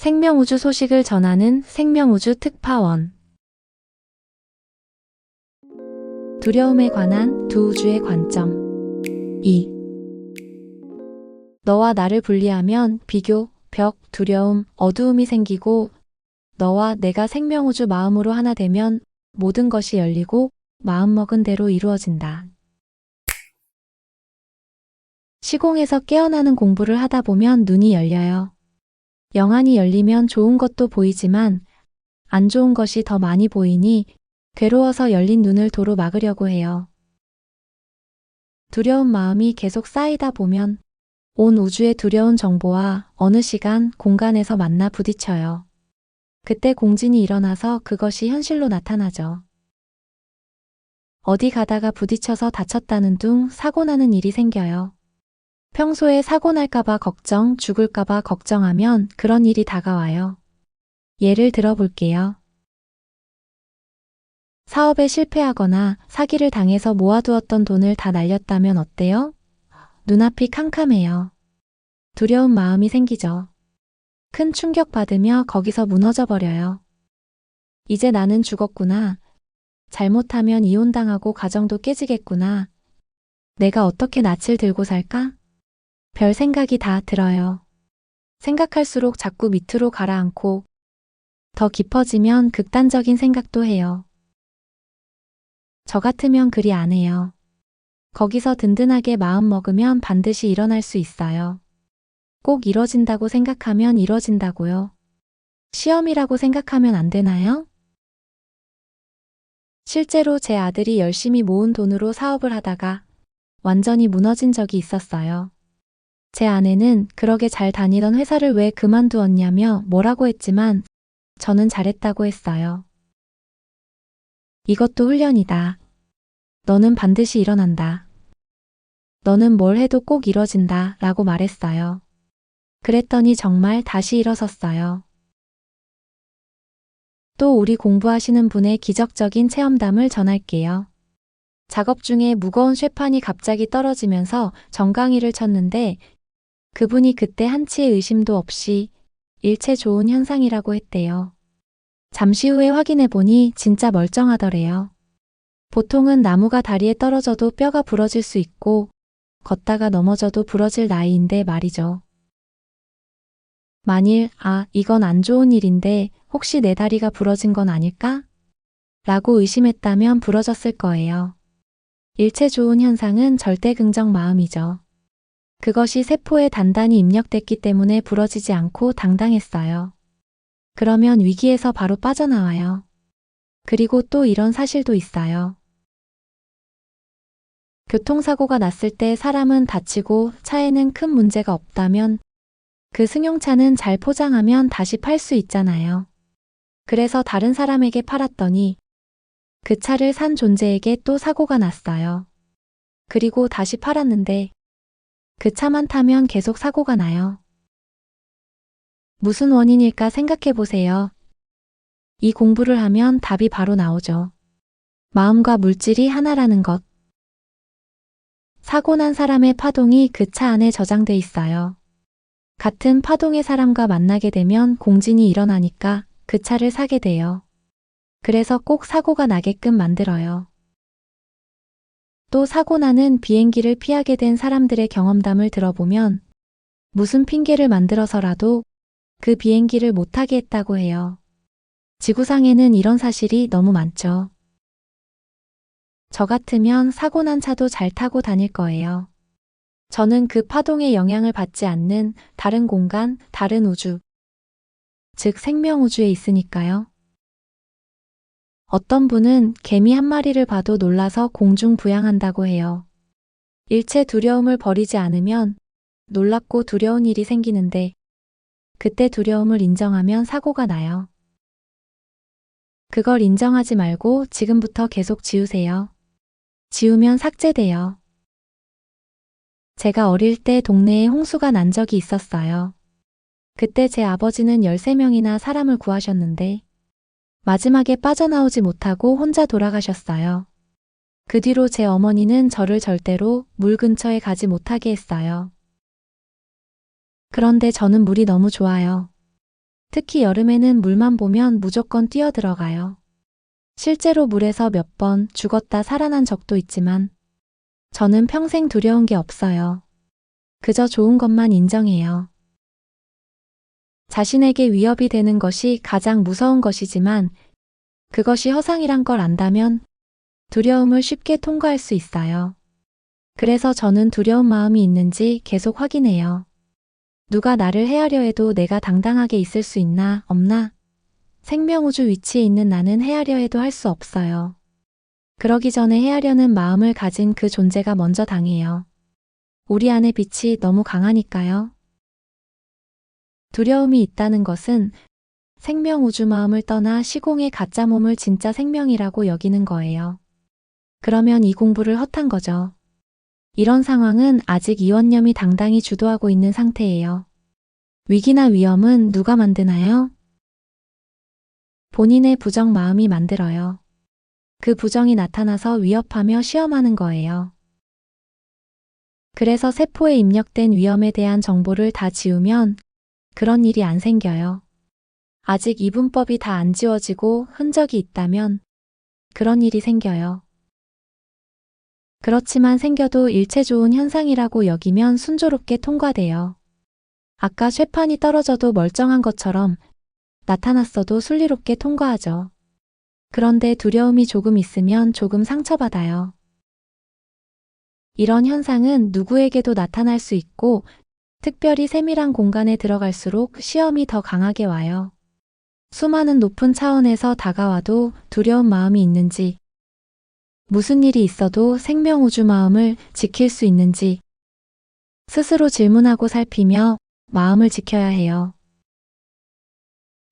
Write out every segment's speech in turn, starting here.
생명우주 소식을 전하는 생명우주 특파원. 두려움에 관한 두 우주의 관점. 2. 너와 나를 분리하면 비교, 벽, 두려움, 어두움이 생기고, 너와 내가 생명우주 마음으로 하나 되면 모든 것이 열리고 마음먹은 대로 이루어진다. 시공에서 깨어나는 공부를 하다 보면 눈이 열려요. 영안이 열리면 좋은 것도 보이지만 안 좋은 것이 더 많이 보이니 괴로워서 열린 눈을 도로 막으려고 해요. 두려운 마음이 계속 쌓이다 보면 온 우주의 두려운 정보와 어느 시간, 공간에서 만나 부딪혀요. 그때 공진이 일어나서 그것이 현실로 나타나죠. 어디 가다가 부딪혀서 다쳤다는 둥 사고 나는 일이 생겨요. 평소에 사고 날까봐 걱정, 죽을까봐 걱정하면 그런 일이 다가와요. 예를 들어 볼게요. 사업에 실패하거나 사기를 당해서 모아두었던 돈을 다 날렸다면 어때요? 눈앞이 캄캄해요. 두려운 마음이 생기죠. 큰 충격받으며 거기서 무너져 버려요. 이제 나는 죽었구나. 잘못하면 이혼당하고 가정도 깨지겠구나. 내가 어떻게 낯을 들고 살까? 별 생각이 다 들어요. 생각할수록 자꾸 밑으로 가라앉고 더 깊어지면 극단적인 생각도 해요. 저 같으면 그리 안 해요. 거기서 든든하게 마음 먹으면 반드시 일어날 수 있어요. 꼭 이뤄진다고 생각하면 이뤄진다고요. 시험이라고 생각하면 안 되나요? 실제로 제 아들이 열심히 모은 돈으로 사업을 하다가 완전히 무너진 적이 있었어요. 제 아내는 그러게 잘 다니던 회사를 왜 그만두었냐며 뭐라고 했지만 저는 잘했다고 했어요. 이것도 훈련이다. 너는 반드시 일어난다. 너는 뭘 해도 꼭 이뤄진다 라고 말했어요. 그랬더니 정말 다시 일어섰어요. 또 우리 공부하시는 분의 기적적인 체험담을 전할게요. 작업 중에 무거운 쇠판이 갑자기 떨어지면서 정강이를 쳤는데 그분이 그때 한치의 의심도 없이 일체 좋은 현상이라고 했대요. 잠시 후에 확인해 보니 진짜 멀쩡하더래요. 보통은 나무가 다리에 떨어져도 뼈가 부러질 수 있고 걷다가 넘어져도 부러질 나이인데 말이죠. 만일 이건 안 좋은 일인데 혹시 내 다리가 부러진 건 아닐까? 라고 의심했다면 부러졌을 거예요. 일체 좋은 현상은 절대 긍정 마음이죠. 그것이 세포에 단단히 입력됐기 때문에 부러지지 않고 당당했어요. 그러면 위기에서 바로 빠져나와요. 그리고 또 이런 사실도 있어요. 교통사고가 났을 때 사람은 다치고 차에는 큰 문제가 없다면 그 승용차는 잘 포장하면 다시 팔 수 있잖아요. 그래서 다른 사람에게 팔았더니 그 차를 산 존재에게 또 사고가 났어요. 그리고 다시 팔았는데 그 차만 타면 계속 사고가 나요. 무슨 원인일까 생각해 보세요. 이 공부를 하면 답이 바로 나오죠. 마음과 물질이 하나라는 것. 사고 난 사람의 파동이 그 차 안에 저장돼 있어요. 같은 파동의 사람과 만나게 되면 공진이 일어나니까 그 차를 사게 돼요. 그래서 꼭 사고가 나게끔 만들어요. 또 사고 나는 비행기를 피하게 된 사람들의 경험담을 들어보면 무슨 핑계를 만들어서라도 그 비행기를 못 타게 했다고 해요. 지구상에는 이런 사실이 너무 많죠. 저 같으면 사고 난 차도 잘 타고 다닐 거예요. 저는 그 파동의 영향을 받지 않는 다른 공간, 다른 우주, 즉 생명우주에 있으니까요. 어떤 분은 개미 한 마리를 봐도 놀라서 공중 부양한다고 해요. 일체 두려움을 버리지 않으면 놀랍고 두려운 일이 생기는데 그때 두려움을 인정하면 사고가 나요. 그걸 인정하지 말고 지금부터 계속 지우세요. 지우면 삭제돼요. 제가 어릴 때 동네에 홍수가 난 적이 있었어요. 그때 제 아버지는 13명이나 사람을 구하셨는데 마지막에 빠져나오지 못하고 혼자 돌아가셨어요. 그 뒤로 제 어머니는 저를 절대로 물 근처에 가지 못하게 했어요. 그런데 저는 물이 너무 좋아요. 특히 여름에는 물만 보면 무조건 뛰어들어가요. 실제로 물에서 몇 번 죽었다 살아난 적도 있지만 저는 평생 두려운 게 없어요. 그저 좋은 것만 인정해요. 자신에게 위협이 되는 것이 가장 무서운 것이지만 그것이 허상이란 걸 안다면 두려움을 쉽게 통과할 수 있어요. 그래서 저는 두려운 마음이 있는지 계속 확인해요. 누가 나를 해하려 해도 내가 당당하게 있을 수 있나, 없나? 생명우주 위치에 있는 나는 해하려 해도 할 수 없어요. 그러기 전에 해하려는 마음을 가진 그 존재가 먼저 당해요. 우리 안의 빛이 너무 강하니까요. 두려움이 있다는 것은 생명우주 마음을 떠나 시공의 가짜 몸을 진짜 생명이라고 여기는 거예요. 그러면 이 공부를 헛한 거죠. 이런 상황은 아직 이원념이 당당히 주도하고 있는 상태예요. 위기나 위험은 누가 만드나요? 본인의 부정 마음이 만들어요. 그 부정이 나타나서 위협하며 시험하는 거예요. 그래서 세포에 입력된 위험에 대한 정보를 다 지우면 그런 일이 안 생겨요. 아직 이분법이 다 안 지워지고 흔적이 있다면 그런 일이 생겨요. 그렇지만 생겨도 일체 좋은 현상이라고 여기면 순조롭게 통과돼요. 아까 쇠판이 떨어져도 멀쩡한 것처럼 나타났어도 순리롭게 통과하죠. 그런데 두려움이 조금 있으면 조금 상처받아요. 이런 현상은 누구에게도 나타날 수 있고 특별히 세밀한 공간에 들어갈수록 시험이 더 강하게 와요. 수많은 높은 차원에서 다가와도 두려운 마음이 있는지, 무슨 일이 있어도 생명우주 마음을 지킬 수 있는지 스스로 질문하고 살피며 마음을 지켜야 해요.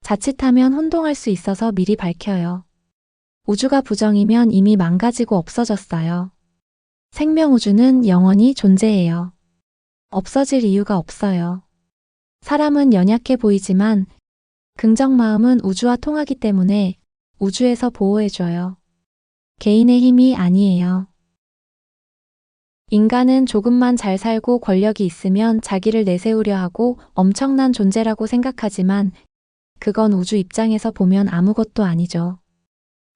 자칫하면 혼동할 수 있어서 미리 밝혀요. 우주가 부정이면 이미 망가지고 없어졌어요. 생명우주는 영원히 존재해요. 없어질 이유가 없어요. 사람은 연약해 보이지만 긍정 마음은 우주와 통하기 때문에 우주에서 보호해줘요. 개인의 힘이 아니에요. 인간은 조금만 잘 살고 권력이 있으면 자기를 내세우려 하고 엄청난 존재라고 생각하지만 그건 우주 입장에서 보면 아무것도 아니죠.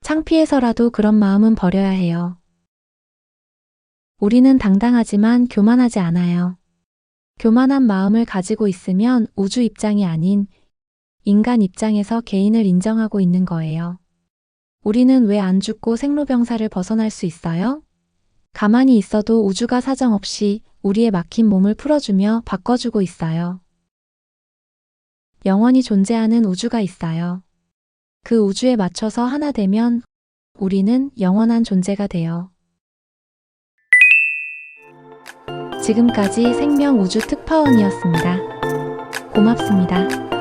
창피해서라도 그런 마음은 버려야 해요. 우리는 당당하지만 교만하지 않아요. 교만한 마음을 가지고 있으면 우주 입장이 아닌 인간 입장에서 개인을 인정하고 있는 거예요. 우리는 왜 안 죽고 생로병사를 벗어날 수 있어요? 가만히 있어도 우주가 사정없이 우리의 막힌 몸을 풀어주며 바꿔주고 있어요. 영원히 존재하는 우주가 있어요. 그 우주에 맞춰서 하나 되면 우리는 영원한 존재가 돼요. 지금까지 생명우주 특파원이었습니다. 고맙습니다.